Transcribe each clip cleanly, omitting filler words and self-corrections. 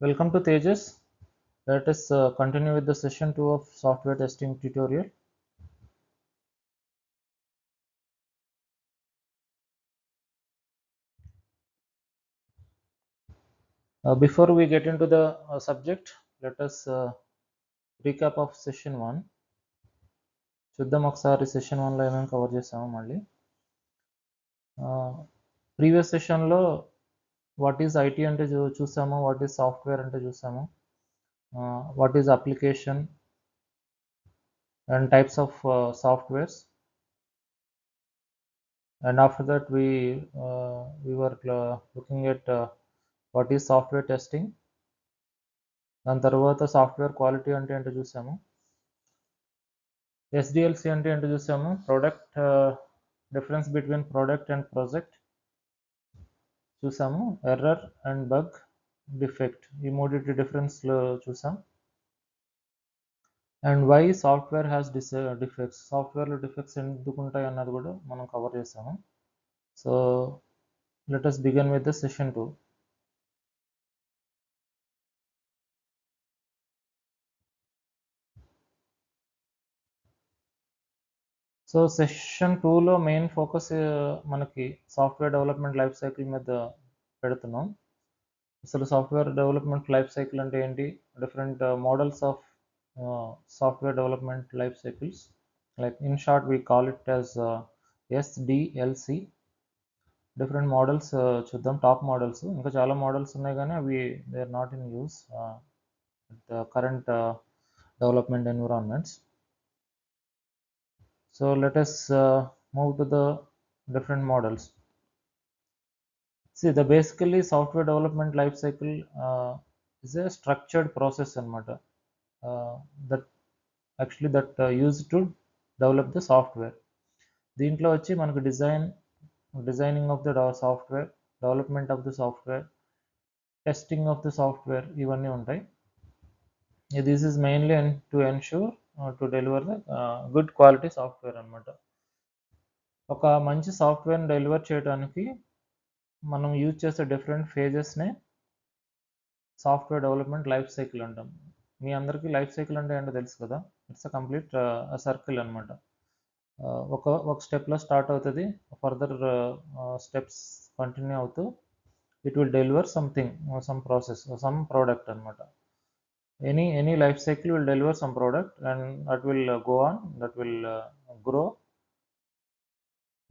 Welcome to Tejas. Let us continue with the session 2 of software testing tutorial. Before we get into the subject, let us recap of session 1. చూద్దాం ఒకసారి session 1లో ఏమేమి cover చేసామో మళ్ళీ. Previous సెషన్లో what is IT అంటే చూసాము, what is software అంటే చూసాము, what is application and types of softwares, and after that we were looking at what is software testing. దాని తర్వాత సాఫ్ట్వేర్ క్వాలిటీ అంటే ఏంటో చూసాము, ఎస్డిఎల్సి అంటే ఏంటో చూసాము, product difference between product and project చూసాము, ఎర్రర్ అండ్ బగ్, డిఫెక్ట్, ఈ మూడింటి డిఫరెన్స్లో చూసాం. And why software has defects, సాఫ్ట్వేర్లో డిఫెక్ట్స్ ఎందుకు ఉంటాయి అన్నది కూడా మనం కవర్ చేసాము. So let us begin with the session 2. సో సెషన్ 2లో మెయిన్ ఫోకస్ మనకి సాఫ్ట్వేర్ డెవలప్మెంట్ లైఫ్ సైకిల్ మీద పెడుతున్నాం. అసలు సాఫ్ట్వేర్ డెవలప్మెంట్ లైఫ్ సైకిల్ అంటే ఏంటి, different models of software development life cycles, like in short we call it as SDLC. Different models చూద్దాం, top models. ఇంకా చాలా మోడల్స్ ఉన్నాయి కానీ అవి they are not in use the current development environments. So let us move to the different models. See, the basically software development life cycle is a structured process anamata, that actually that used to develop the software. దీంట్లో వచ్చి మనకు designing of the software, development of the software, testing of the software, ఇవన్నీ ఉంటాయి. This is mainly to ensure to deliver the good quality software అనమాట. ఒక మంచి సాఫ్ట్వేర్ని deliver చేయడానికి మనం యూజ్ చేసే డిఫరెంట్ ఫేజెస్నే సాఫ్ట్వేర్ డెవలప్మెంట్ లైఫ్ సైకిల్ అంటాం. మీ అందరికీ లైఫ్ సైకిల్ అంటే ఏంటో తెలుసు కదా, ఇట్స్ అ కంప్లీట్ సర్కిల్ అనమాట. ఒక స్టెప్లో స్టార్ట్ అవుతుంది, ఫర్దర్ స్టెప్స్ కంటిన్యూ అవుతూ it will deliver something, some process, some product అనమాట. Any life cycle will deliver some product and that will go on, that will grow,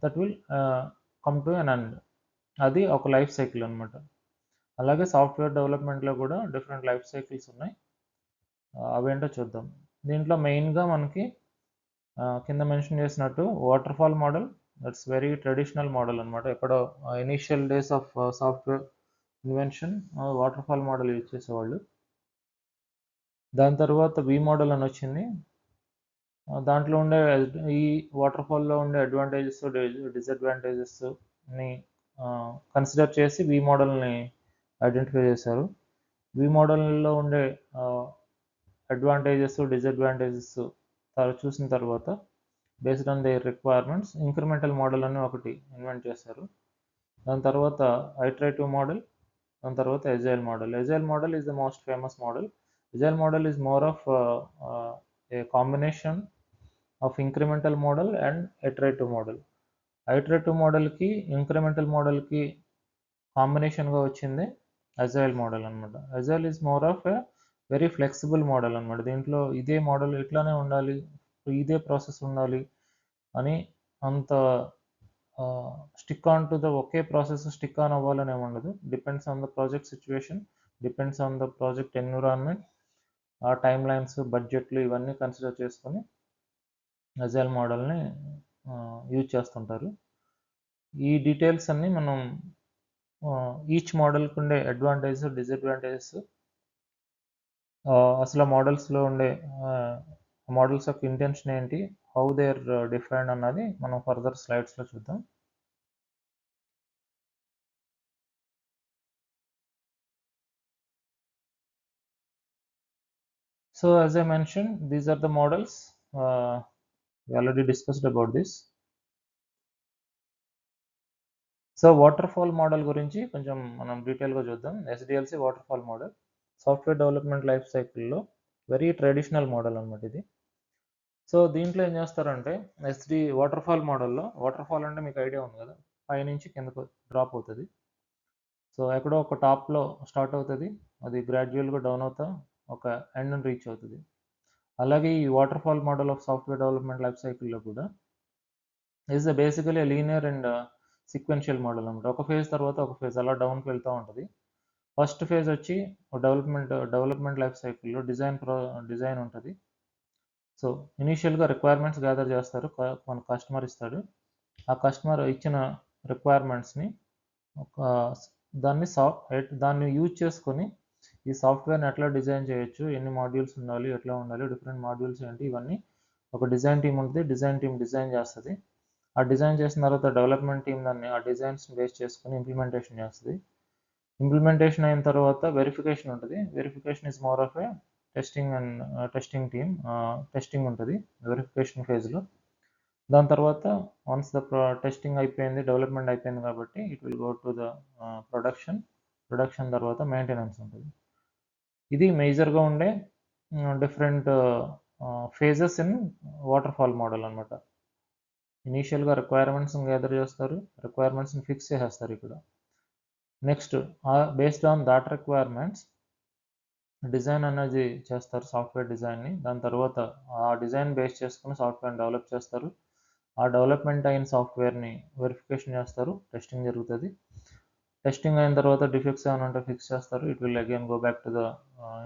that will come to an end. అది ఒక life cycle అనమాట. అలాగే software డెవలప్మెంట్లో కూడా different life cycles ఉన్నాయి, అవేంటో చూద్దాం. దీంట్లో మెయిన్గా మనకి కింద మెన్షన్ చేసినట్టు water fall model, that's very traditional model అనమాట. ఎక్కడో initial days of software invention water fall model use చేసేవాళ్ళు. దాని తర్వాత వి మోడల్ అని వచ్చింది. దాంట్లో ఉండే ఈ వాటర్ ఫాల్లో ఉండే అడ్వాంటేజెస్, డిసడ్వాంటేజెస్ని కన్సిడర్ చేసి వి మోడల్ని ఐడెంటిఫై చేశారు. వి మోడల్లో ఉండే అడ్వాంటేజెస్, డిసడ్వాంటేజెస్ చూసిన తర్వాత based on their requirements incremental model అని ఒకటి ఇన్వెంట్ చేశారు. దాని తర్వాత ఐటరేటివ్ మోడల్, దాని తర్వాత agile model. Agile model is the most famous model. Agile model is more of a combination of incremental model and iterative model. Iterative మోడల్కి incremental మోడల్కి కాంబినేషన్గా వచ్చింది అజైల్ మోడల్ అనమాట. Agile is more of a very flexible model అనమాట. దీంట్లో ఇదే model ఇట్లానే ఉండాలి, ఇదే ప్రాసెస్ ఉండాలి అని అంత stick on to the okay process stick on అవ్వాలని ఏమి ఉండదు. Depends on the project situation, depends on the project environment, ఆ టైమ్ లైన్స్, బడ్జెట్లు ఇవన్నీ కన్సిడర్ చేసుకొని అజైల్ మోడల్ని యూజ్ చేస్తుంటారు. ఈ డీటెయిల్స్ అన్నీ మనం ఈచ్ మోడల్కి ఉండే అడ్వాంటేజెస్, డిసడ్వాంటేజెస్, అసలు మోడల్స్లో ఉండే మోడల్స్ యొక్క ఇంటెన్షన్ ఏంటి, హౌ దే ఆర్ డిఫైన్డ్ అన్నది మనం ఫర్దర్ స్లైడ్స్లో చూద్దాం. So as I mentioned, these are the models. We already discussed about this. So water fall model గురించి కొంచెం మనం డీటెయిల్గా చూద్దాం. SDLC water fall model. Software development life సైకిల్లో వెరీ ట్రెడిషనల్ మోడల్ అనమాట ఇది. సో దీంట్లో ఏం చేస్తారంటే వాటర్ ఫాల్ అంటే మీకు ఐడియా ఉంది కదా, పైనుంచి కిందకు డ్రాప్ అవుతుంది. సో ఎక్కడో ఒక టాప్లో స్టార్ట్ అవుతుంది, అది గ్రాడ్యువల్గా డౌన్ అవుతా ఒక ఎండ్ని రీచ్ అవుతుంది. అలాగే ఈ water fall model of software development life సైకిల్లో కూడా is basically linear and sequential model అనమాట. ఒక ఫేజ్ తర్వాత ఒక ఫేజ్ అలా డౌన్కి వెళ్తూ ఉంటుంది. ఫస్ట్ ఫేజ్ వచ్చి డెవలప్మెంట్ లైఫ్ సైకిల్లో డిజైన్ ఉంటుంది. సో ఇనీషియల్గా రిక్వైర్మెంట్స్ గ్యాదర్ చేస్తారు, మన కస్టమర్ ఇస్తాడు. ఆ కస్టమర్ ఇచ్చిన రిక్వైర్మెంట్స్ని దాన్ని యూజ్ చేసుకొని ఈ సాఫ్ట్వేర్ని ఎట్లా డిజైన్ చేయొచ్చు, ఎన్ని మాడ్యూల్స్ ఉండాలి, ఎట్లా ఉండాలి, డిఫరెంట్ మాడ్యూల్స్ ఏంటి, ఇవన్నీ ఒక డిజైన్ టీమ్ ఉంటుంది. డిజైన్ టీమ్ డిజైన్ చేస్తుంది. ఆ డిజైన్ చేసిన తర్వాత డెవలప్మెంట్ టీమ్ దాన్ని ఆ డిజైన్స్ని బేస్ చేసుకొని ఇంప్లిమెంటేషన్ చేస్తుంది. ఇంప్లిమెంటేషన్ అయిన తర్వాత వెరిఫికేషన్ ఉంటుంది. Verification is more of A testing team. Testing ఉంటుంది వెరిఫికేషన్ ఫేజ్లో. దాని తర్వాత వన్స్ ద టెస్టింగ్ అయిపోయింది, డెవలప్మెంట్ అయిపోయింది కాబట్టి it will go to the production తర్వాత మెయింటెనెన్స్ ఉంటుంది. ఇది మేజర్గా ఉండే different phases in water fall model అనమాట. ఇనీషియల్గా రిక్వైర్మెంట్స్ని గ్యాదర్ చేస్తారు, రిక్వైర్మెంట్స్ని ఫిక్స్ చేసేస్తారు ఇక్కడ. Next based on that requirements design అనేది చేస్తారు, సాఫ్ట్వేర్ డిజైన్ని. దాని తర్వాత ఆ డిజైన్ బేస్ చేసుకుని సాఫ్ట్వేర్ని డెవలప్ చేస్తారు. ఆ డెవలప్మెంట్ అయిన సాఫ్ట్వేర్ని వెరిఫికేషన్ చేస్తారు, టెస్టింగ్ జరుగుతుంది. టెస్టింగ్ అయిన తర్వాత డిఫెక్ట్స్ ఏమైనా ఉంటే ఫిక్స్ చేస్తారు. It will again go back to the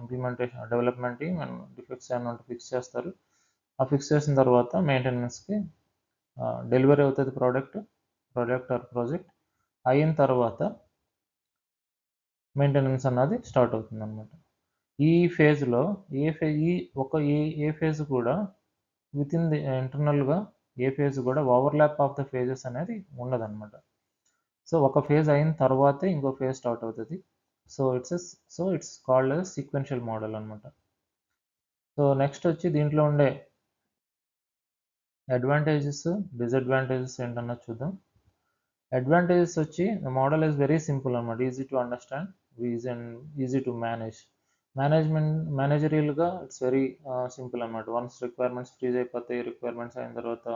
implementation development team and defects ఏమైనా ఉంటే ఫిక్స్ చేస్తారు. ఆ ఫిక్స్ చేసిన తర్వాత మెయింటెనెన్స్కి డెలివరీ అవుతుంది ప్రాజెక్ట్ అయిన తర్వాత మెయింటెనెన్స్ అన్నది స్టార్ట్ అవుతుంది అనమాట. ఈ ఫేజ్లో ఏ ఫేజ్ కూడా విత్ ఇన్ ది ఇంటర్నల్గా ఏ ఫేజ్ కూడా ఓవర్లాప్ ఆఫ్ ద ఫేజెస్ అనేది ఉండదన్నమాట. సో ఒక ఫేజ్ అయిన తర్వాతే ఇంకో ఫేజ్ స్టార్ట్ అవుతుంది. So it's called as sequential model అనమాట. సో నెక్స్ట్ వచ్చి దీంట్లో ఉండే అడ్వాంటేజెస్ డిసడ్వాంటేజెస్ ఏంటన్నది చూద్దాం. అడ్వాంటేజెస్ వచ్చి the model is very simple అనమాట, easy to understand, easy to మేనేజరియల్గా ఇట్స్ వెరీ సింపుల్ అనమాట. వన్స్ రిక్వైర్మెంట్స్ ఫ్రీజ్ అయిపోతాయి, రిక్వైర్మెంట్స్ అయిన తర్వాత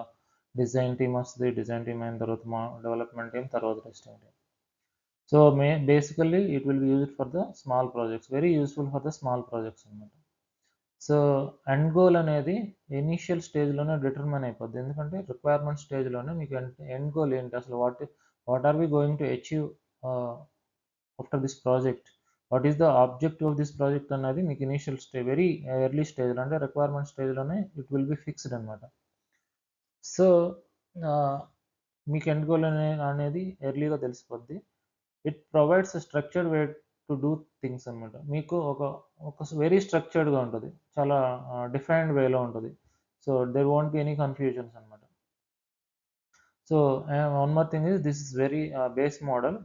డిజైన్ టీమ్ వస్తుంది, డిజైన్ టీమ్ అయిన తర్వాత మా డెవలప్మెంట్ టీమ్, తర్వాత testing team. So basically it will be used for the small projects, very useful for the small projects అనమాట. సో ఎండ్ గోల్ అనేది ఇనీషియల్ స్టేజ్లోనే డిటర్మైన్ అయిపోద్ది, ఎందుకంటే రిక్వైర్మెంట్ స్టేజ్లోనే మీకు ఎండ్ గోల్ ఏంటి, అసలు what are we going to achieve after this project, what is the objective of this project అనేది మీకు ఇనీషియల్ వెరీ ఎర్లీ స్టేజ్లో అంటే రిక్వైర్మెంట్ స్టేజ్లోనే ఇట్ విల్ బి ఫిక్స్డ్ అనమాట. సో మీకు ఎండ్ గోల్ అనేది ఎర్లీగా తెలిసిపోద్ది. It provides structured way to do things అనమాట. మీకు ఒక వెరీ స్ట్రక్చర్డ్గా ఉంటుంది, చాలా డిఫైన్డ్ వేలో ఉంటుంది. So there won't be any confusions అనమాట. So one more thing is this is very base model.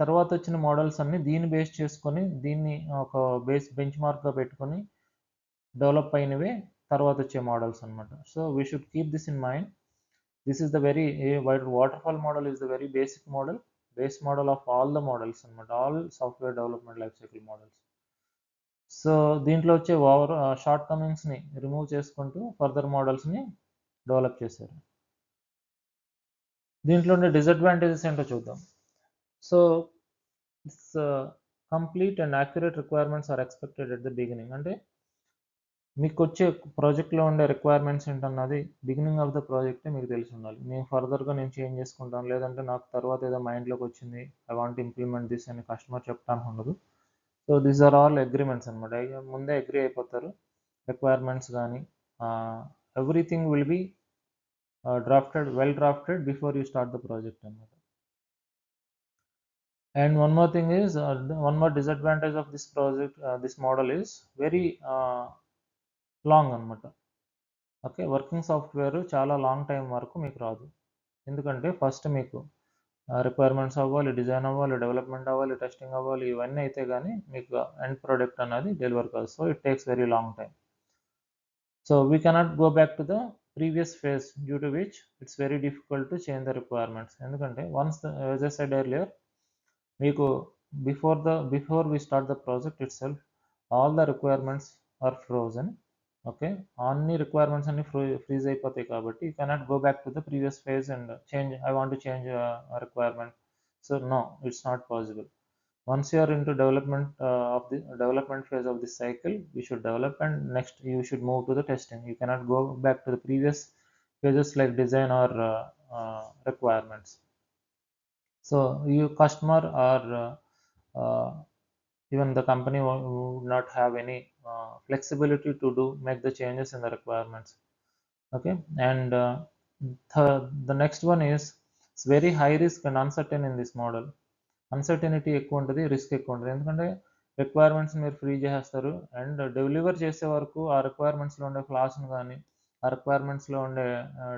తర్వాత వచ్చిన మోడల్స్ అన్ని దీన్ని బేస్ చేసుకొని దీన్ని ఒక బెంచ్ మార్క్గా పెట్టుకొని డెవలప్ అయినవే తర్వాత వచ్చే మోడల్స్ అనమాట. So we should keep this in mind. This is the very waterfall model is the very basic model, base model of all the models and all software development lifecycle models. So దీంట్లో వచ్చే షార్ట్ కమింగ్స్ని remove చేసుకుంటూ further మోడల్స్ని develop చేశారు. దీంట్లో ఉండే disadvantages ఏంటో చూద్దాం. So it's complete and accurate requirements are expected at the beginning. అంటే మీకు వచ్చే ప్రాజెక్ట్లో ఉండే రిక్వైర్మెంట్స్ ఏంటన్నది బిగినింగ్ ఆఫ్ ద ప్రాజెక్టే మీకు తెలిసి ఉండాలి. నేను ఫర్దర్గా నేను చేంజ్ చేసుకుంటాను, లేదంటే నాకు తర్వాత ఏదో మైండ్లోకి వచ్చింది ఐ వాంట్ ఇంప్లిమెంట్ దిస్ అని కస్టమర్ చెప్తాను ఉండదు. So these are all agreements అనమాట. ముందే అగ్రి అయిపోతారు రిక్వైర్మెంట్స్ కానీ everything will be well drafted before you start the project అనమాట. And one more thing is one more disadvantage of this project, this model is very long అనమాట. Okay, working software చాలా long time వరకు మీకు రాదు, ఎందుకంటే first మీకు requirements అవ్వాలి, design అవ్వాలి, డెవలప్మెంట్ అవ్వాలి, టెస్టింగ్ అవ్వాలి, ఇవన్నీ అయితే కానీ మీకు ఎండ్ ప్రోడక్ట్ అనేది డెలివర్ కాదు. So it takes very long time. So we cannot go back to the previous phase due to which it's very difficult to change the requirements. ఎందుకంటే once as I said earlier, మీకు before we start the project itself, all the requirements are frozen. Okay, అన్ని requirements అన్ని freeze అయిపోతాయి కాబట్టి you cannot go back to the previous phase and change. I want to change a requirement. So no, it's not possible. Once you are into development of the development phase of this cycle, you should develop and next you should move to the testing. You cannot go back to the previous phases like design or requirements. So you customer or even the company would not have any flexibility to make the changes in the requirements. Okay, and the next one is it's very high risk and uncertain in this model. Uncertainty ఎక్కువ ఉంటుంది, risk ఎక్కువ ఉంటుంది. ఎందుకంటే requirements మీరు free చేసేస్తారు and deliver చేసే వరకు ఆ రిక్వైర్మెంట్స్లో ఉండే ఫ్లాస్ని కానీ ఆ రిక్వైర్మెంట్స్లో ఉండే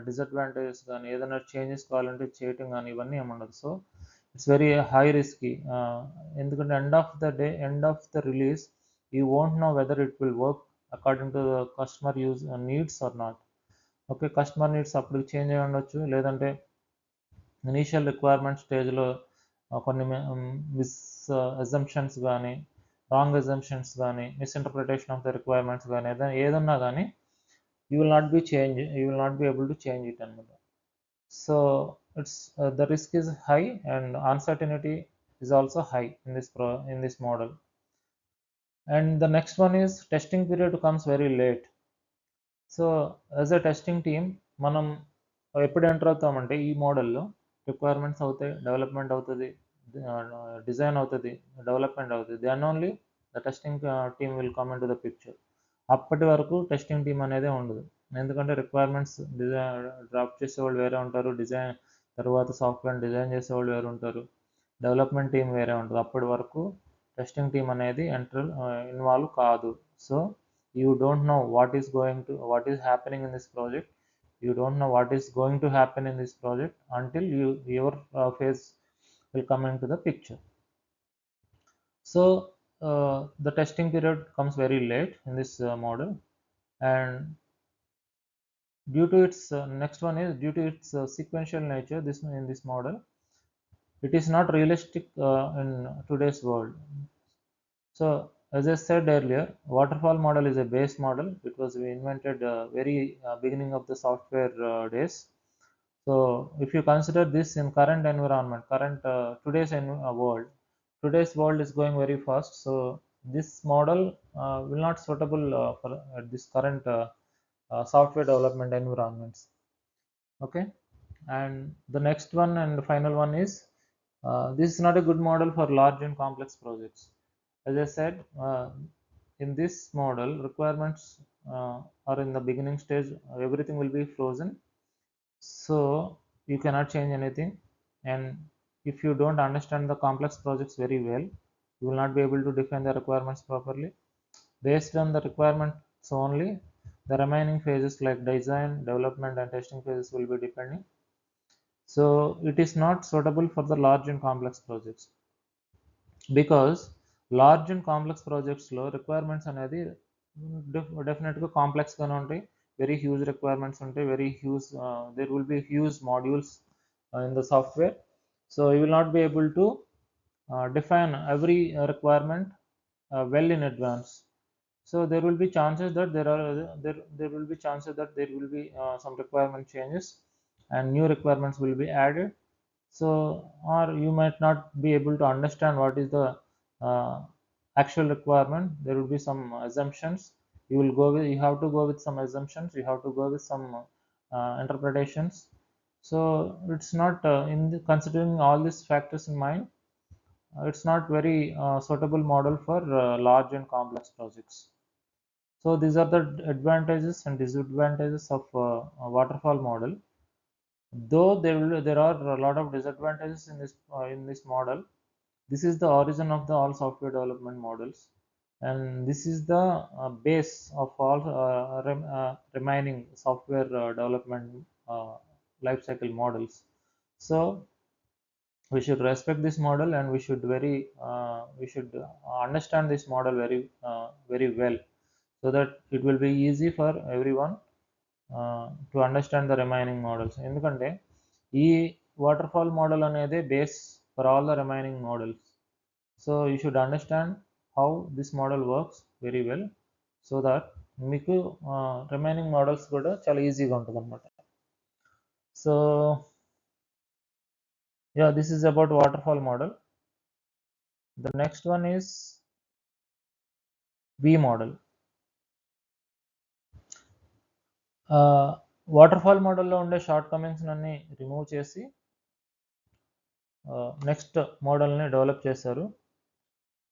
డిసడ్వాంటేజెస్ కానీ ఏదైనా చేంజెస్ కావాలంటే చేయటం కానీ ఇవన్నీ ఏముండదు. So it's very high risky. ఎందుకంటే end of the release you won't know whether it will work according to the customer needs or not. Okay, customer needs అప్పుడు చేంజ్ అయ్యి ఉండొచ్చు, లేదంటే ఇనీషియల్ రిక్వైర్మెంట్ స్టేజ్లో కొన్ని మిస్ అజంప్షన్స్ కానీ wrong assumptions కానీ misinterpretation of the requirements కానీ ఏదన్నా కానీ you will not be able to change it అనమాట. So it's the risk is high and uncertainty is also high in this model. And the next one is testing period comes very late. So as a testing team మనం ఎప్పుడు enter అవుతామంటే ఈ మోడల్లో requirements అవుతాయి, development అవుతుంది, design అవుతుంది, development అవుతుంది. Then only the testing team will come in to the picture. అప్పటి వరకు టెస్టింగ్ టీమ్ అనేదే ఉండదు. ఎందుకంటే రిక్వైర్మెంట్స్ డ్రాఫ్ట్ చేసేవాళ్ళు వేరే ఉంటారు, డిజైన్ తర్వాత సాఫ్ట్వేర్ డిజైన్ చేసేవాళ్ళు వేరే ఉంటారు, డెవలప్మెంట్ టీం వేరే ఉంటుంది. అప్పటి వరకు టెస్టింగ్ టీం అనేది ఇన్వాల్వ్ కాదు. So you don't know what is happening in this project. You don't know what is going to happen in this project until your phase will come into the picture. So the testing period comes very late in this model, and due to its next one is due to its sequential nature, in this model it is not realistic in today's world. So as I said earlier, waterfall model is a base model. It was invented very beginning of the software days. So if you consider this in current environment, today's world is going very fast. So this model will not suitable for this current software development environments. Okay, and the next one and the final one is this is not a good model for large and complex projects. As I said, in this model, requirements are in the beginning stage. Everything will be frozen, so you cannot change anything. And if you don't understand the complex projects very well, you will not be able to define the requirements properly. Based on the requirements only, the remaining phases like design, development, and testing phases will be depending. So it is not suitable for the large and complex projects, because large and complex ప్రాజెక్ట్స్లో requirements అనేది డెఫినెట్గా కాంప్లెక్స్గానే ఉంటాయి. Very huge requirements ఉంటాయి, there will be huge modules in the software. So you will not be able to define every requirement well in advance. So there will be chances that there will be some requirement changes and new requirements will be added. So or you might not be able to understand what is the actual requirement. There will be some assumptions. You have to go with some assumptions, you have to go with some interpretations. So it's not considering all these factors in mind, it's not very suitable model for large and complex projects. So these are the advantages and disadvantages of a waterfall model. Though there are a lot of disadvantages in this model, this is the origin of all software development models, and this is the base of all remaining software development lifecycle models. So we should respect this model, and we should understand this model very well, so that it will be easy for everyone to understand the remaining models. ఎందుకంటే ఈ waterfall model అనేది base for all the remaining models. So you should understand how this model works very well, so that మీకు remaining models కూడా చాలా ఈజీగా ఉంటుంది అనమాట. So yeah, this is about waterfall model. The next one is V model. Waterfall మోడల్లో ఉండే shortcomings అన్ని remove చేసి నెక్స్ట్ మోడల్ని డెవలప్ చేశారు.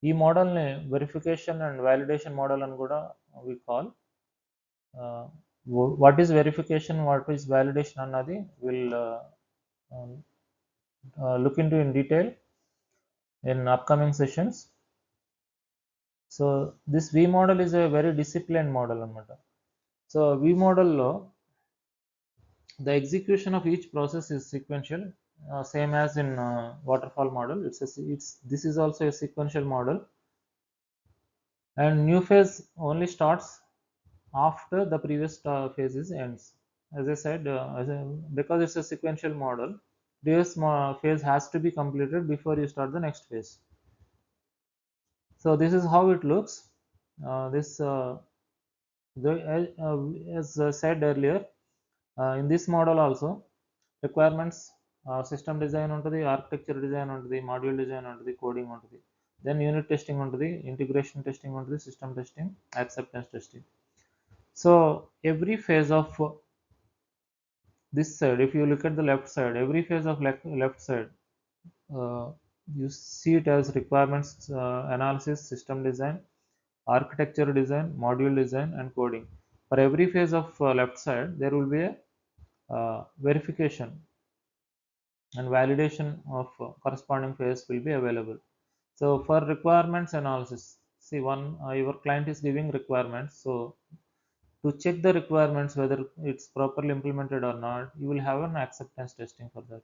ఈ మోడల్ని వెరిఫికేషన్ అండ్ వ్యాలిడేషన్ మోడల్ అని కూడా we call. What is verification, what is validation అన్నది will look into in detail in upcoming sessions. So this V model is a very disciplined model anamata. So V model lo the execution of each process is sequential, same as in waterfall model. This is also a sequential model, and new phase only starts after the previous phases ends. As I said, because it's a sequential model, previous phase has to be completed before you start the next phase. So this is how it looks. As said earlier, in this model also requirements, system design untadi, architecture design untadi, module design untadi, coding untadi, then unit testing untadi, integration testing untadi, system testing, acceptance testing. So every phase of this side, if you look at the left side, every phase of left side, you see it as requirements analysis, system design, architecture design, module design, and coding. For every phase of left side, there will be a verification and validation of corresponding phase will be available. So for requirements analysis, see, your client is giving requirements. So to check the requirements whether it's properly implemented or not, you will have an acceptance testing for that.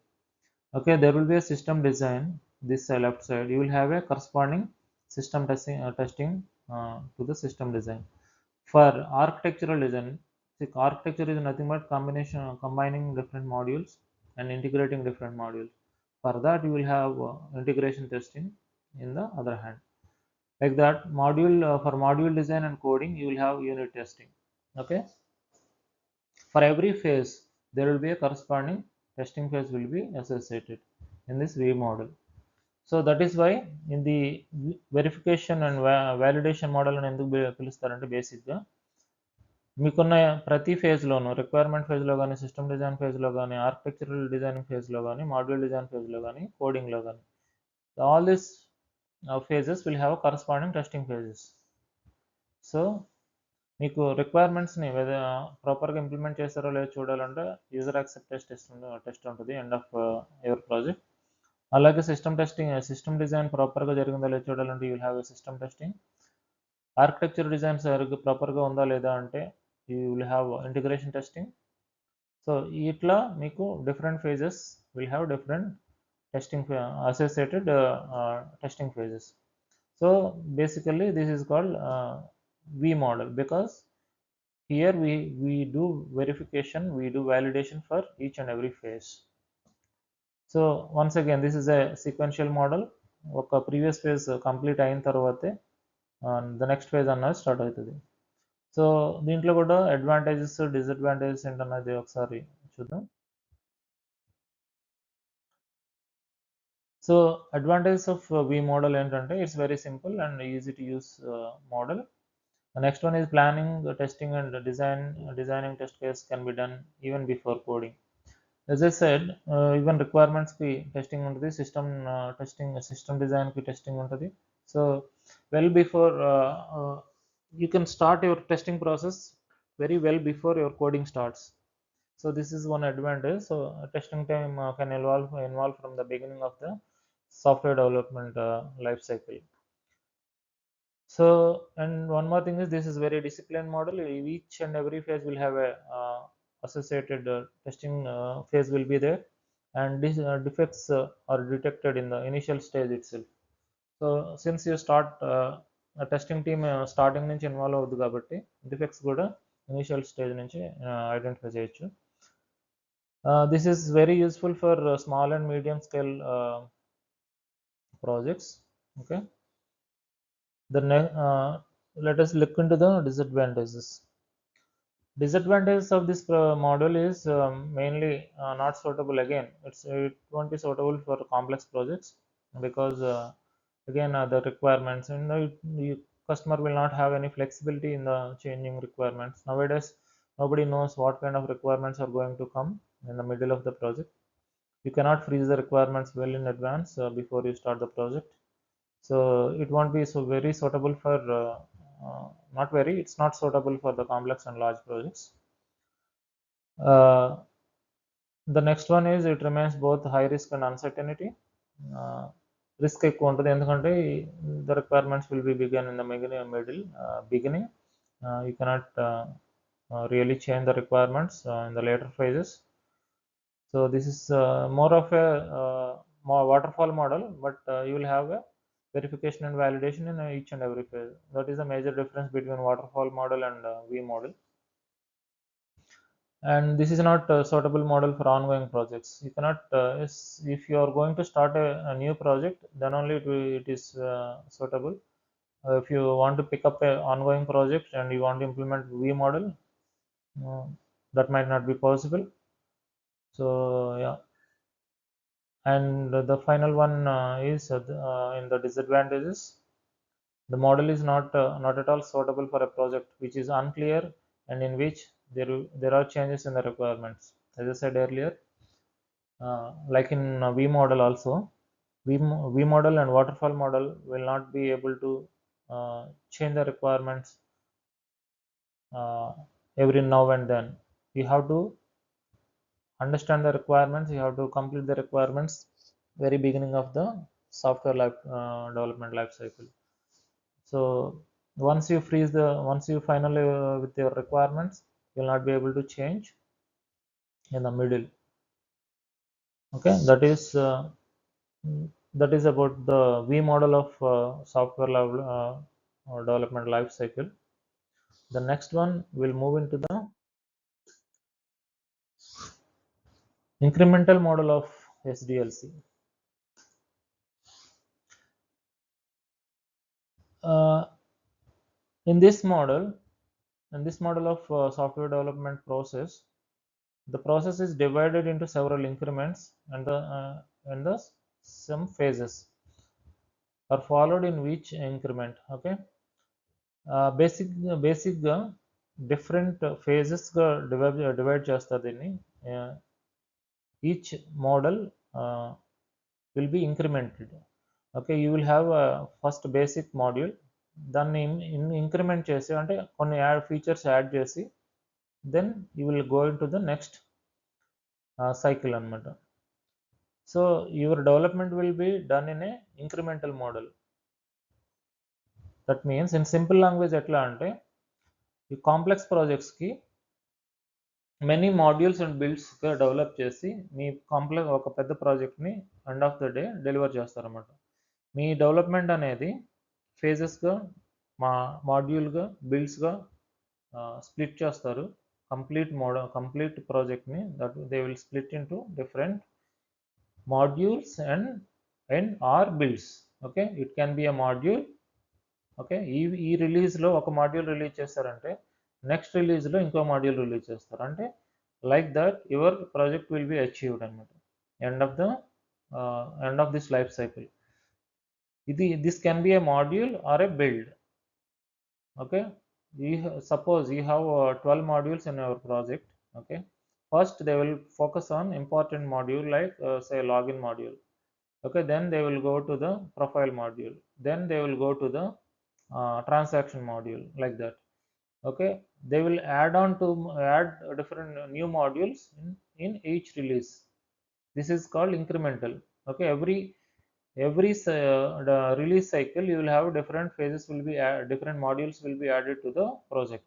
Okay, there will be a system design, this left side, you will have a corresponding system testing to the system design. For architectural design, architecture is nothing but combining different modules and integrating different modules. For that, you will have integration testing in the other hand. Like that, for module design and coding, you will have unit testing. Okay, for every phase there will be a corresponding testing phase will be associated in this V model. So that is why in the verification and validation model అని ఎందుకు పిలుస్తారంటే, బేసిక్గా మీకున్న ప్రతి ఫేజ్లోనూ, requirement ఫేజ్లో కానీ, system design ఫేజ్లో కానీ, architectural designing ఫేజ్లో కానీ, మాడ్యూల్ డిజైన్ ఫేజ్లో కానీ, కోడింగ్లో కానీ, all these phases will have corresponding testing phases. So మీకు రిక్వైర్మెంట్స్ని ప్రాపర్గా ఇంప్లిమెంట్ చేస్తారో లేదో చూడాలంటే యూజర్ యాక్సెప్టెన్స్ టెస్ట్ ఉంటుంది ఎండ్ ఆఫ్ యువర్ ప్రాజెక్ట్. అలాగే సిస్టమ్ డిజైన్ ప్రాపర్గా జరిగిందో లేదో చూడాలంటే you will have a system testing. Architecture design ప్రాపర్గా ఉందా లేదా అంటే you will have integration testing. So ఇట్లా మీకు different phases will have different testing associated testing phases. So basically this is called V model, because here we do verification, we do validation for each and every phase. So once again, this is a sequential model. ఒక previous phase complete అయిన తర్వాతే the next phase అన్నది start అవుతుంది. So దీంట్లో కూడా advantages, disadvantages ఏంటన్నది ఒకసారి చూద్దాం. So advantages of V model ఏంటంటే, it's very simple and easy to use model. The next one is planning, testing, and designing test case can be done even before coding. As I said, even requirements ki testing untadi, system testing, system design ki testing untadi. So well before you can start your testing process very well before your coding starts. So this is one advantage. So testing time can involve from the beginning of the software development life cycle. So, and one more thing is, this is very disciplined model. Each and every phase will have a associated testing phase will be there, and these defects are detected in the initial stage itself. So since you start a testing team starting నుంచి involve అవుతుంది కాబట్టి defects కూడా initial stage నుంచి identify చేయొచ్చు. This is very useful for small and medium scale projects. Okay. Let us look into the disadvantages. Disadvantages of this model is mainly not suitable. Again, it won't be suitable for complex projects because again the requirements and the customer will not have any flexibility in the changing requirements. Nowadays, nobody knows what kind of requirements are going to come in the middle of the project. You cannot freeze the requirements well in advance before you start the project. So it won't be so very suitable for not very. It's not suitable for the complex and large projects. Uh, the next one is it remains both high risk and uncertainty. Risk ఎక్కువ ఉంటుంది ఎందుకంటే the requirements will be begin in the beginning. You cannot really change the requirements in the later phases. So this is more of a more waterfall model, but you will have a verification and validation in each and every phase. That is the major difference between waterfall model and V model. And this is not a suitable model for ongoing projects. You cannot if you are going to start a new project, then only it is suitable. If you want to pick up an ongoing project and you want to implement V model, uh, that might not be possible. So yeah, and the final one is in the disadvantages. The model is not at all suitable for a project which is unclear and in which there are changes in the requirements. As I said earlier, like in V model also, V model and waterfall model will not be able to change the requirements uh, every now and then. You have to understand the requirements. You have to complete the requirements very beginning of the software development life cycle. So once you finally with your requirements, you'll not be able to change in the middle. Okay, that is about the V model of software level development life cycle. The next one will move into the incremental model of SDLC. Uh, in this model, of software development process, the process is divided into several increments, and the some phases are followed in which increment. Okay, basic different phases గా divide చేస్తారు దీన్ని. Each model will be incremented. Okay, you will have a first basic module, దాన్ని increment చేసి అంటే కొన్ని features add చేసి then you will go into the next cycle అన్నమాట. So your development will be done in a incremental model. That means in simple language ఎట్లా అంటే ఈ complex ప్రాజెక్ట్స్కి మెనీ మాడ్యూల్స్ అండ్ బిల్డ్స్గా డెవలప్ చేసి మీ ఒక పెద్ద ప్రాజెక్ట్ని end of the day deliver చేస్తారన్నమాట. మీ డెవలప్మెంట్ అనేది ఫేజెస్గా మాడ్యూల్గా బిల్డ్స్గా స్ప్లిట్ చేస్తారు. కంప్లీట్ ప్రాజెక్ట్ని that they will split into different modules and or builds. Okay, it can be a module. Okay, ఈ రిలీజ్లో ఒక మాడ్యూల్ రిలీజ్ చేస్తారంటే నెక్స్ట్ రిలీజ్లో ఇంకో మాడ్యూల్ రిలీజ్ చేస్తారు అంటే like that your project will be achieved అనమాట end of this life cycle. This can be a module or a build. Okay, suppose you have 12 modules in your project. Okay, first they will focus on important module like say login module. Okay, then they will go to the profile module, then they will go to the transaction module, like that. Okay, they will add different new modules in each release. This is called incremental. Okay, every the release cycle you will have different phases will be different modules will be added to the project.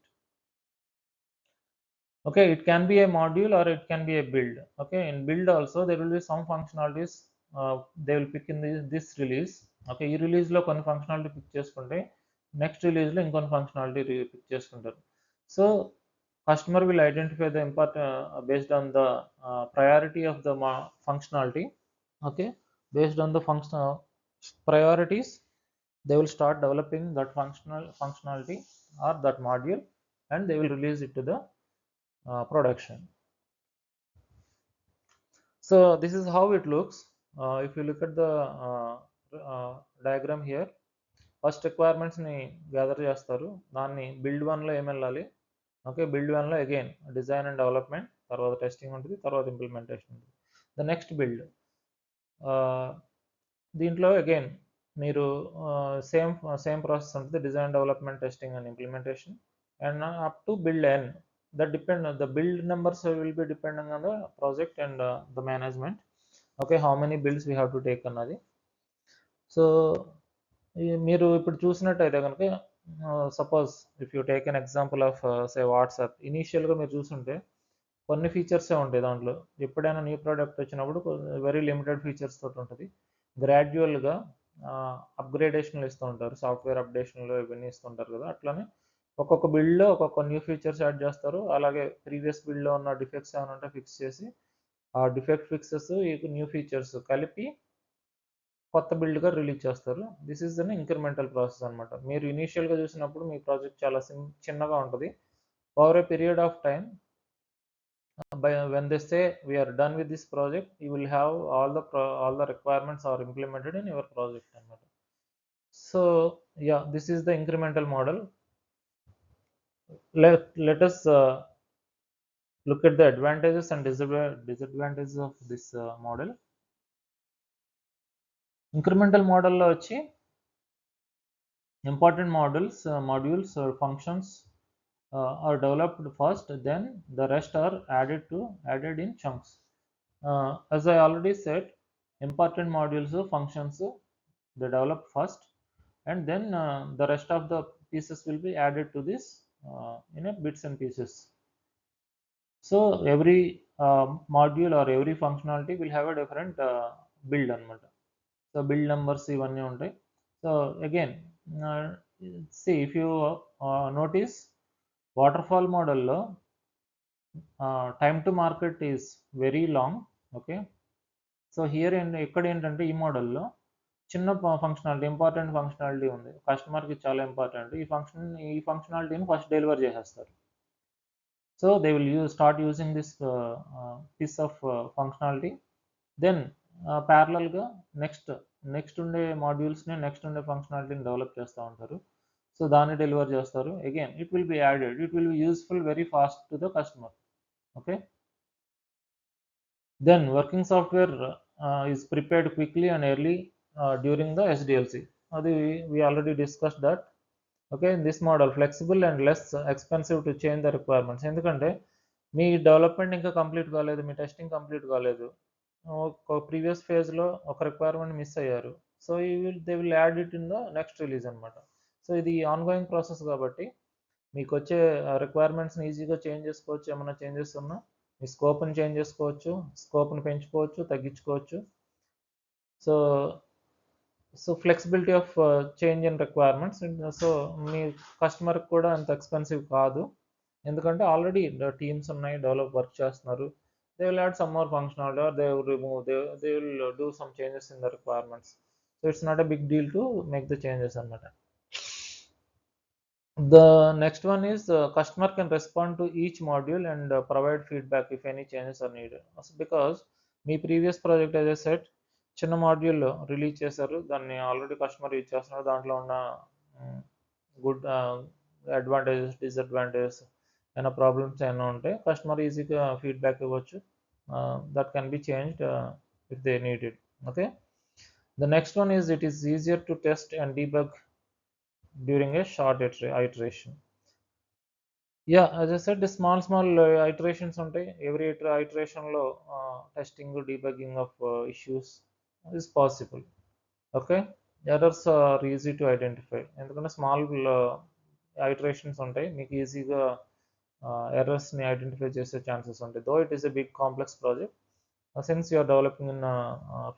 Okay, it can be a module or it can be a build. Okay, in build also there will be some functionalities they will pick in this release. Okay, ఈ release లో కొన్ని functionality pick చేసుకుంటే next release లో ఇంకొన్ని functionality pick చేసుకుంటారు. So customer will identify the based on the priority of the functionality. Okay, based on the functional priorities they will start developing that functionality or that module, and they will release it to the production. So this is how it looks. If you look at the diagram here, first రిక్వైర్మెంట్స్ని gather చేస్తారు, దాన్ని build వన్లో ఏం వెళ్ళాలి, okay, build వన్లో again design and development, తర్వాత testing ఉంటుంది, తర్వాత ఇంప్లిమెంటేషన్ ఉంటుంది. ద నెక్స్ట్ బిల్డ్, దీంట్లో అగైన్ మీరు సేమ్ ప్రాసెస్ ఉంటుంది, design development testing and implementation, and up to build N. The build numbers will be depending on the project and the management. Okay, how many builds we have to take అన్నది. So మీరు ఇప్పుడు చూసినట్టయితే కనుక, suppose if you take an example of say WhatsApp, ఇనీషియల్గా మీరు చూసుంటే కొన్ని ఫీచర్సే ఉంటాయి దాంట్లో. ఎప్పుడైనా న్యూ ప్రోడక్ట్ వచ్చినప్పుడు వెరీ లిమిటెడ్ ఫీచర్స్ తోటి ఉంటుంది. గ్రాడ్యువల్గా అప్గ్రేడేషన్లు ఇస్తూ ఉంటారు, సాఫ్ట్వేర్ అప్డేషన్లు ఇవన్నీ ఇస్తుంటారు కదా. అట్లానే ఒక్కొక్క బిల్డ్లో ఒక్కొక్క న్యూ ఫీచర్స్ యాడ్ చేస్తారు. అలాగే ప్రీవియస్ బిల్డ్లో ఉన్న డిఫెక్ట్స్ ఏమైనా ఉంటే ఫిక్స్ చేసి, ఆ డిఫెక్ట్ ఫిక్సెస్ ఈ న్యూ ఫీచర్స్ కలిపి కొత్త బిల్డ్గా రిలీజ్ చేస్తారు. This is an incremental process అనమాట. మీరు ఇనీషియల్గా చూసినప్పుడు మీ ప్రాజెక్ట్ చాలా చిన్నగా ఉంటుంది. Over a period of time, when they say we are done with this project, you will have all the requirements are implemented in your project అనమాట. So yeah, this is the incremental model. Let us look at the advantages and disadvantages of this model. Incremental model లో వచ్చి important modules or functions are developed first, then the rest are added in chunks. As I already said, important modules or functions they develop first, and then the rest of the pieces will be added to this in a bits and pieces. So every module or every functionality will have a different build anamata. So build numbers ivanni untai. So again, see, if you notice, waterfall model lo time to market is very long. Okay, so here ekkada entante ee model lo చిన్న functionality, important functionality ఉంది, కస్టమర్కి చాలా important, ఈ ఫంక్షనాలిటీని first deliver చేసేస్తారు. So they will start using this piece of functionality. Then ప్యారలల్గా next ఉండే మాడ్యూల్స్ని, నెక్స్ట్ ఉండే ఫంక్షనాలిటీని డెవలప్ చేస్తూ ఉంటారు. సో దాన్ని డెలివర్ చేస్తారు. Again it will be added, it will be useful very fast to the customer. Okay, then working software is prepared quickly and early during the SDLC. We already discussed that. Okay, in this model flexible and less expensive to change the requirements. ఎందుకంటే మీ development ఇంకా complete కాలేదు, మీ testing complete కాలేదు, ఒక previous ఫేజ్లో ఒక requirement miss అయ్యారు. So they will add it in the next release అనమాట. So ఇది ఆన్గోయింగ్ ప్రాసెస్ కాబట్టి మీకు వచ్చే రిక్వైర్మెంట్స్ని ఈజీగా చేంజ్ చేసుకోవచ్చు. ఏమైనా చేంజెస్ ఉన్నా మీ స్కోప్ని చేంజ్ చేసుకోవచ్చు, స్కోప్ని పెంచుకోవచ్చు, తగ్గించుకోవచ్చు. So flexibility of change in requirements. So మీ కస్టమర్కి కూడా అంత ఎక్స్పెన్సివ్ కాదు, ఎందుకంటే ఆల్రెడీ టీమ్స్ ఉన్నాయి, డెవలప్ వర్క్ చేస్తున్నారు. They will add some more functionality or they will remove, they will do some changes in the requirements. So it's not a big deal to make the changes అనమాట. The next one is customer can respond to each module and provide feedback if any changes are needed. Because me previous project, as I said, చిన్న module release చేశారు, దాన్ని already customer use చేస్తున్నారు. దాంట్లో ఉన్న good advantages, disadvantages, ఏమైనా problems ఏమైనా ఉంటే customer ఈజీగా ఫీడ్బ్యాక్ ఇవ్వచ్చు. That can be changed if they need it. Okay, the next one is it is easier to test and debug during a short iteration. Yeah, as I said, the small iterations ఉంటాయి. Every iteration లో testing, debugging of issues is possible. Okay, errors are easy to identify. ఎందుకంటే small iterations ఉంటాయి, మీకు ఈజీగా ఎర్రర్స్ని identify చేసే chances ఉంటాయి. Though it is a big complex project, since you are developing in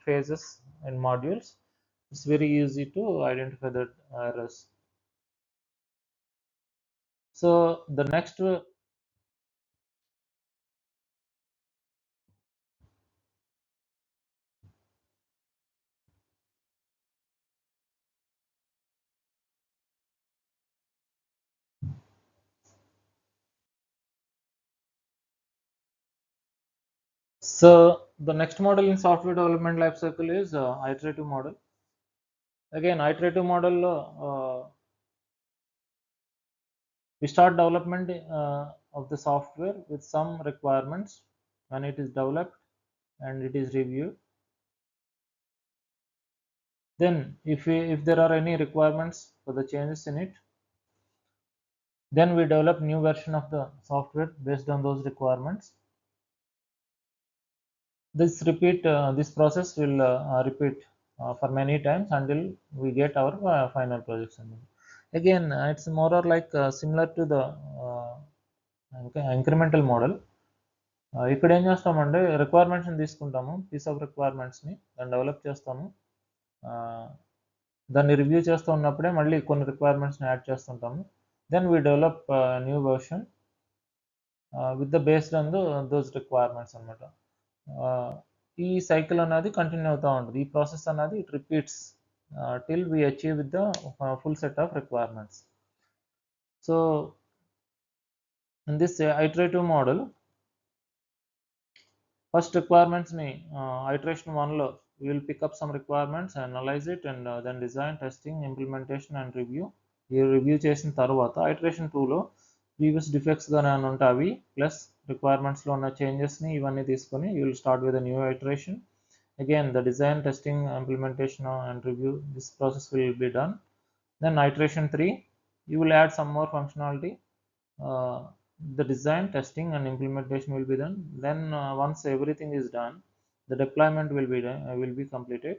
phases and modules, it's very easy to identify the errors. So the next So the next model in software development lifecycle is iterative model. Again, iterative model we start development of the software with some requirements. When it is developed and it is reviewed, then if there are any requirements for the changes in it, then we develop new version of the software based on those requirements. This process will repeat for many times until we get our final projects. Again, it's more or like similar to the incremental model. ఇక్కడ ఏం చేస్తామంటే రిక్వైర్మెంట్స్ని తీసుకుంటాము, piece of రిక్వైర్మెంట్స్ని దాన్ని develop చేస్తాము, దాన్ని review చేస్తూ ఉన్నప్పుడే మళ్ళీ కొన్ని రిక్వైర్మెంట్స్ని యాడ్ చేస్తుంటాము. Then we develop new version with the based on those requirements అనమాట. ఈ సైకిల్ అనేది కంటిన్యూ అవుతూ ఉంటుంది. ఈ ప్రాసెస్ అనేది it repeats till we achieve with the full set of requirements. So in this iterative model, first requirements ni iteration 1 lo we will pick up some requirements, analyze it, and then design, testing, implementation and review. ఈ review చేసిన తర్వాత iteration 2 లో previous defects గానే ఉంటే అవి plus requirements లో ఉన్న changes ని ఇవన్నీ తీసుకొని you will start with a new iteration. Again, the design, testing, implementation and review, this process will be done. Then iteration 3, you will add some more functionality. The design, testing and implementation will be done. Then once everything is done, the deployment will be done, will be completed.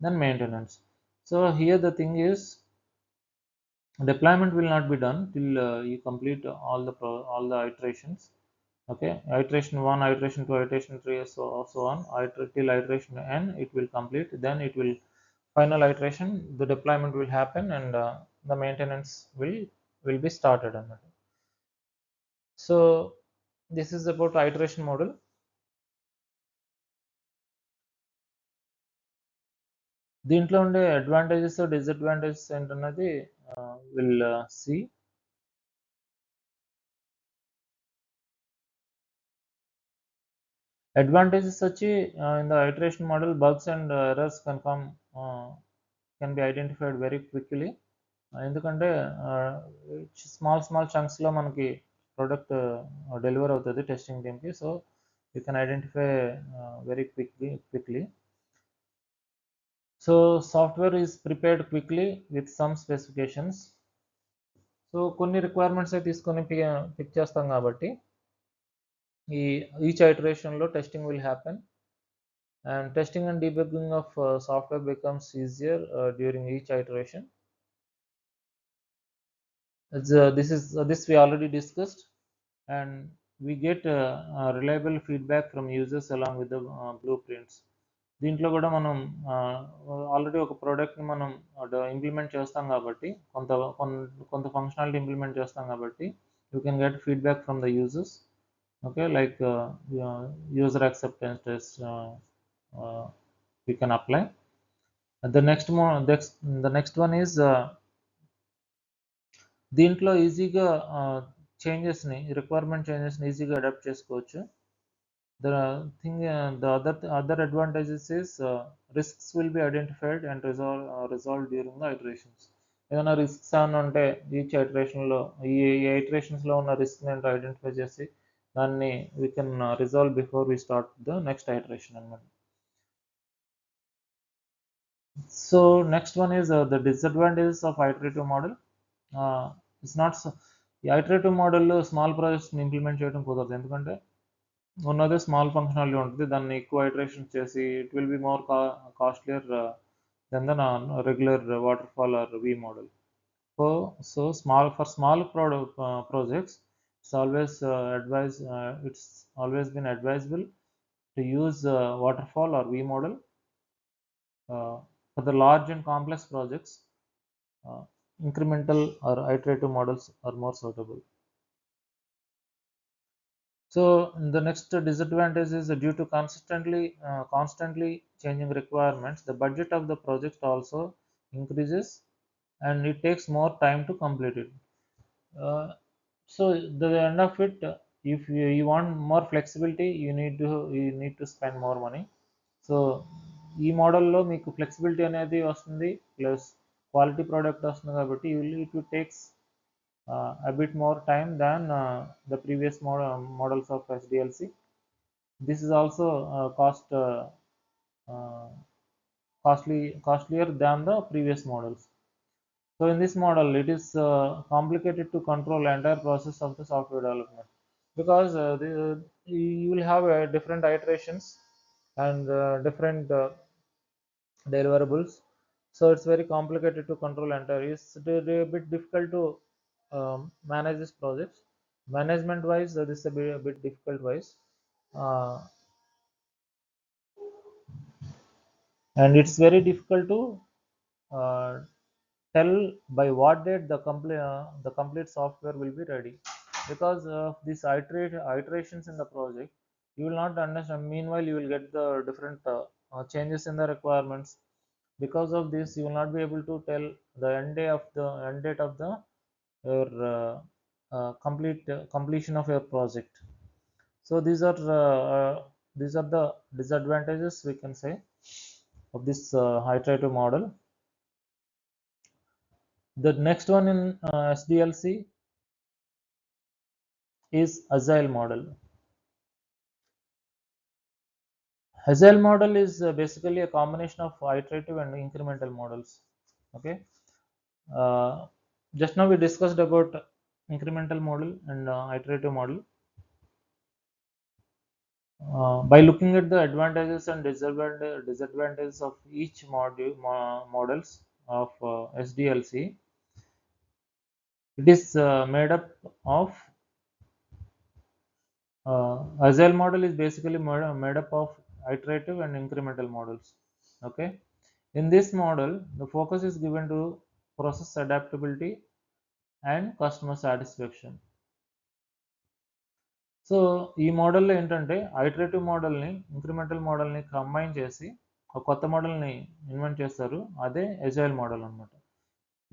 Then maintenance. So here the thing is, deployment will not be done till you complete all the iterations. Okay, iteration 1, iteration 2, iteration 3, so on till iteration n it will complete. Then it will final iteration, the deployment will happen, and the maintenance will be started. So this is about iteration model. దీంట్లో ఉండే advantages, disadvantages ఏంటన్నది will see. Advantages వచ్చి in the iteration model bugs and errors can be identified very quickly. ఎందుకంటే small చంక్స్లో మనకి product deliver అవుతుంది testing టీమ్కి. So you can identify very quickly. So software is prepared quickly with some specifications. So కొన్ని requirements తీసుకొని pick చేస్తాం కాబట్టి each iteration లో testing will happen, and testing and debugging of software becomes easier during each iteration. This we already discussed, and we get reliable feedback from users along with the blueprints. దీంట్లో కూడా మనం already ఒక ప్రోడక్ట్ని మనం implement చేస్తాం కాబట్టి కొంత functionality implement చేస్తాం కాబట్టి you can get feedback from the users. Okay, like user acceptance test we can apply. The next one is దీంట్లో ఈజీగా చేంజెస్ని, రిక్వైర్మెంట్ చేంజెస్ని ఈజీగా అడాప్ట్ చేసుకోవచ్చు. The thing, the other advantages is risks will be identified and resolved during the iterations. ఏదైనా risks ఏమైనా ఉంటే each ఐటరేషన్లో ఈ ఐటరేషన్స్లో ఉన్న రిస్క్ని ఏంటో ఐడెంటిఫై చేసి దాన్ని we can resolve before we start the next iteration అన్నమాట. So next one is the disadvantages of iterative model. It's not so, ఈ iterative మోడల్లో స్మాల్ ప్రాజెక్ట్స్ని ఇంప్లిమెంట్ చేయడం కుదరదు. ఎందుకంటే ఉన్నదే స్మాల్ ఫంక్షనాలిటీ ఉంటుంది, దాన్ని ఎక్కువ ఐటరేషన్స్ చేసి it will be more costlier than the regular waterfall or V model. So for small projects, it's always been advisable to use waterfall or V model. For the large and complex projects, incremental or iterative models are more suitable. So the next disadvantage is due to constantly changing requirements, the budget of the project also increases and it takes more time to complete it. So the end of it, if you want more flexibility, you need to spend more money. So ఈ మోడల్లో మీకు flexibility అనేది వస్తుంది, plus quality product వస్తుంది, కాబట్టి it will takes a bit more time than the previous models of SDLC. This is also costlier than the previous models. So in this model, it is complicated to control the entire process of the software development, because you will have different iterations and different deliverables. So it's very complicated to control entire. It's a bit difficult to manage this project. Management wise, this is a bit difficult wise, and it's very difficult to uh, tell by what date the complete software will be ready, because of these iterations in the project. You will not understand. Meanwhile, you will get the different changes in the requirements. Because of this, you will not be able to tell the end date of the your completion of your project. So these are the disadvantages, we can say, of this iterative model. The next one in SDLC is agile model. Agile model is basically a combination of iterative and incremental models. Okay, just now we discussed about incremental model and iterative model. By looking at the advantages and disadvantages of each models of SDLC, it is made up of agile model is basically made up of iterative and incremental models. Okay, in this model, the focus is given to process adaptability and customer satisfaction. So ఈ మోడల్లో ఏంటంటే iterative మోడల్ని incremental మోడల్ని combine చేసి ఒక కొత్త మోడల్ని invent చేస్తారు. అదే ఎజైల్ మోడల్ అనమాట.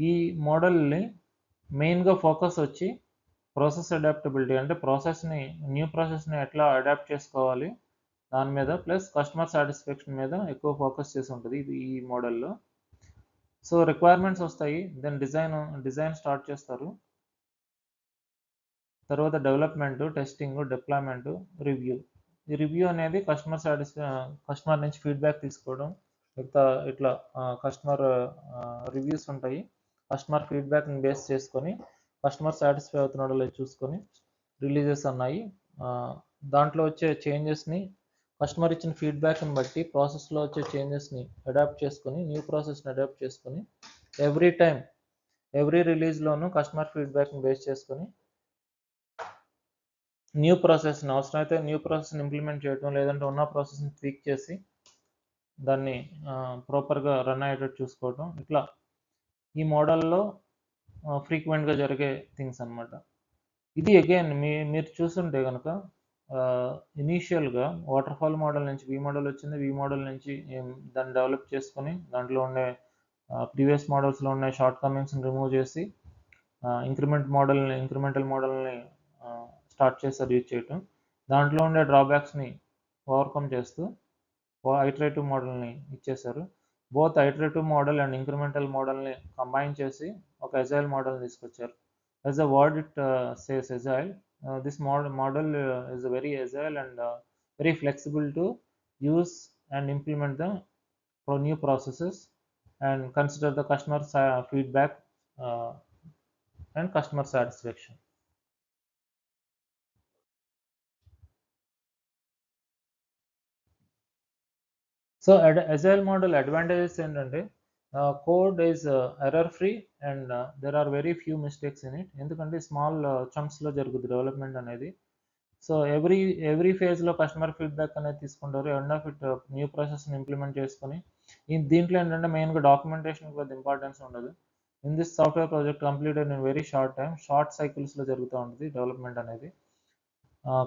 ఈ మోడల్ని మెయిన్గా ఫోకస్ వచ్చి ప్రాసెస్ అడాప్టబిలిటీ, అంటే న్యూ ప్రాసెస్ని ఎట్లా అడాప్ట్ చేసుకోవాలి దాని మీద, ప్లస్ కస్టమర్ సాటిస్ఫాక్షన్ మీద ఎక్కువ ఫోకస్ చేసి ఉంటుంది ఇది ఈ మోడల్లో. సో రిక్వైర్మెంట్స్ వస్తాయి, దెన్ డిజైన్ స్టార్ట్ చేస్తారు, తర్వాత డెవలప్మెంట్, టెస్టింగ్, డిప్లాయ్మెంట్, రివ్యూ. ఈ రివ్యూ అనేది కస్టమర్ నుంచి ఫీడ్బ్యాక్ తీసుకోవడం, ఇట్లా కస్టమర్ రివ్యూస్ ఉంటాయి. కస్టమర్ ఫీడ్బ్యాక్ని బేస్ చేసుకొని కస్టమర్ సాటిస్ఫై అవుతున్నాడో లేదో చూసుకొని రిలీజెస్ అన్నాయి. దాంట్లో వచ్చే చేంజెస్ని, కస్టమర్ ఇచ్చిన ఫీడ్బ్యాక్ని బట్టి ప్రాసెస్లో వచ్చే చేంజెస్ని అడాప్ట్ చేసుకొని, న్యూ ప్రాసెస్ని అడాప్ట్ చేసుకొని, ఎవ్రీ రిలీజ్లోనూ కస్టమర్ ఫీడ్బ్యాక్ని బేస్ చేసుకొని న్యూ ప్రాసెస్ని, అవసరమైతే న్యూ ప్రాసెస్ని ఇంప్లిమెంట్ చేయడం, లేదంటే ఉన్న ప్రాసెస్ని ట్వీక్ చేసి దాన్ని ప్రాపర్గా రన్ అయ్యేటట్టు చూసుకోవడం. ఇట్లా ఈ మోడల్లో ఫ్రీక్వెంట్గా జరిగే థింగ్స్ అనమాట. ఇది అగైన్ మీరు చూస్తుంటే కనుక ఇనీషియల్గా వాటర్ ఫాల్ మోడల్ నుంచి వి మోడల్ వచ్చింది. వి మోడల్ నుంచి దాన్ని డెవలప్ చేసుకొని దాంట్లో ఉండే ప్రీవియస్ మోడల్స్లో ఉండే షార్ట్ కమింగ్స్ని రిమూవ్ చేసి ఇంక్రిమెంటల్ మోడల్ని స్టార్ట్ చేస్తారు యూజ్ చేయటం. దాంట్లో ఉండే డ్రాబ్యాక్స్ని ఓవర్కమ్ చేస్తూ ఐటరేటివ్ మోడల్ని ఇచ్చేశారు. Both iterative model and incremental మోడల్ని కంబైన్ చేసి ఒక ఎజైల్ మోడల్ని తీసుకొచ్చారు. As a word it says agile, this model is very agile and very flexible to use and implement the new processes and consider the customer feedback and customer satisfaction. So agile model advantages ఏంటంటే code is error free and there are very few mistakes in it. ఎందుకంటే small చంక్స్లో జరుగుతుంది development అనేది. So every ఫేజ్లో customer feedback అనేది తీసుకుంటారు. End of it new ప్రాసెస్ని implement చేసుకొని, దీంట్లో ఏంటంటే మెయిన్గా డాక్యుమెంటేషన్కి పెద్ద ఇంపార్టెన్స్ ఉండదు. In this software project completed in very short సైకిల్స్లో జరుగుతూ ఉంటుంది డెవలప్మెంట్ అనేది.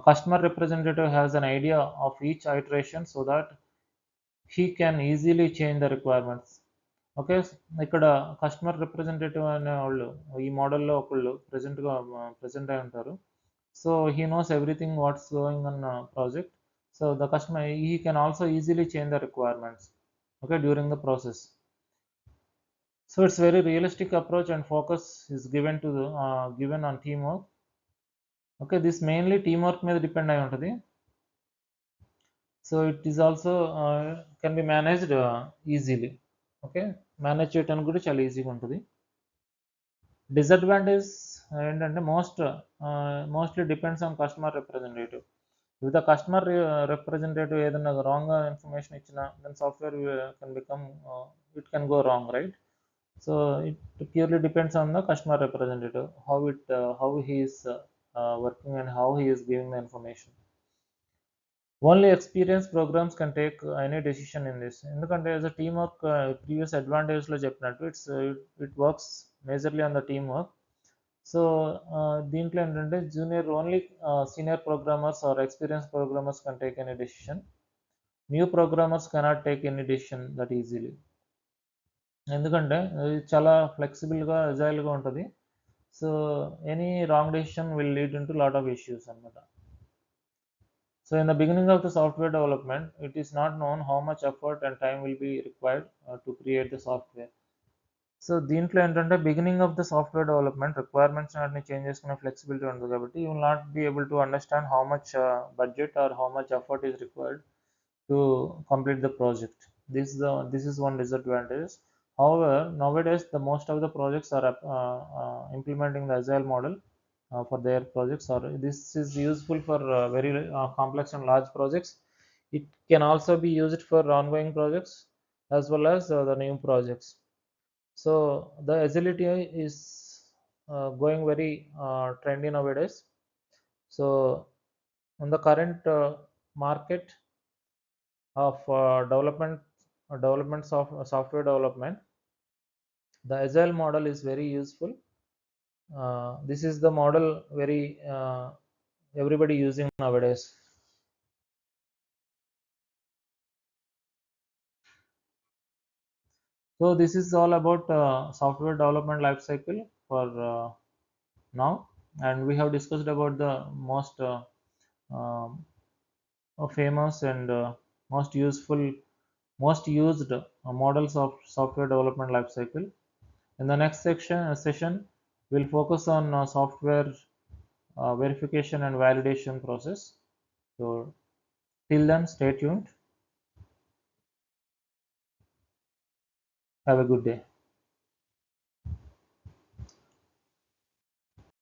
Customer representative has an idea of each iteration so that he can easily change the requirements. Okay, ఇక్కడ కస్టమర్ రిప్రజెంటేటివ్ అనే వాళ్ళు ఈ మోడల్లో ఒకళ్ళు ప్రెజెంట్ అయి ఉంటారు. so he knows everything what's going on project. So the customer, he can also easily change the requirements, okay, during the process. So it's very realistic approach and focus is given to the given on teamwork. Okay, this mainly teamwork మీద depend అయి ఉంటుంది. So it is also can be managed easily. Okay, manage చేయడానికి కూడా చాలా ఈజీగా ఉంటుంది. Disadvantage ఏంటంటే mostly depends on customer representative. If the customer representative ఏదైనా రాంగ్ ఇన్ఫర్మేషన్ ఇచ్చినా then software can become it can go wrong, right? So it purely depends on the customer representative, how he is working and how he is giving the information. Only experienced programs can take any decision in this. ఎందుకంటే as a teamwork previous advantage లో చెప్పినట్టు it works majorly on the teamwork. So దీంట్లో ఏంటంటే junior only senior programmers or experience programmers can take any decision. New programmers cannot take any decision that easily. ఎందుకంటే ఇది చాలా ఫ్లెక్సిబుల్గా అజైల్గా ఉంటుంది. So any wrong decision will lead in to lot of issues అనమాట. So in the beginning of the software development, it is not known how much effort and time will be required to create the software. So దీంట్లో ఏంటంటే beginning of the software development requirements అన్ని change చేసుకునే flexibility ఉంటుంది కాబట్టి you will not be able to understand how much budget or how much effort is required to complete the project. This is one disadvantage. However, nowadays the most of the projects are implementing the agile model for their projects, or this is useful for very complex and large projects. It can also be used for ongoing projects as well as the new projects. So the agility is going very trendy nowadays. So on the current market of software development, the agile model is very useful. This is the model very everybody using nowadays. So this is all about software development life cycle for now, and we have discussed about the most um, famous and most used models of software development life cycle. In the next session, we'll focus on software verification and validation process. So till then, stay tuned. Have a good day.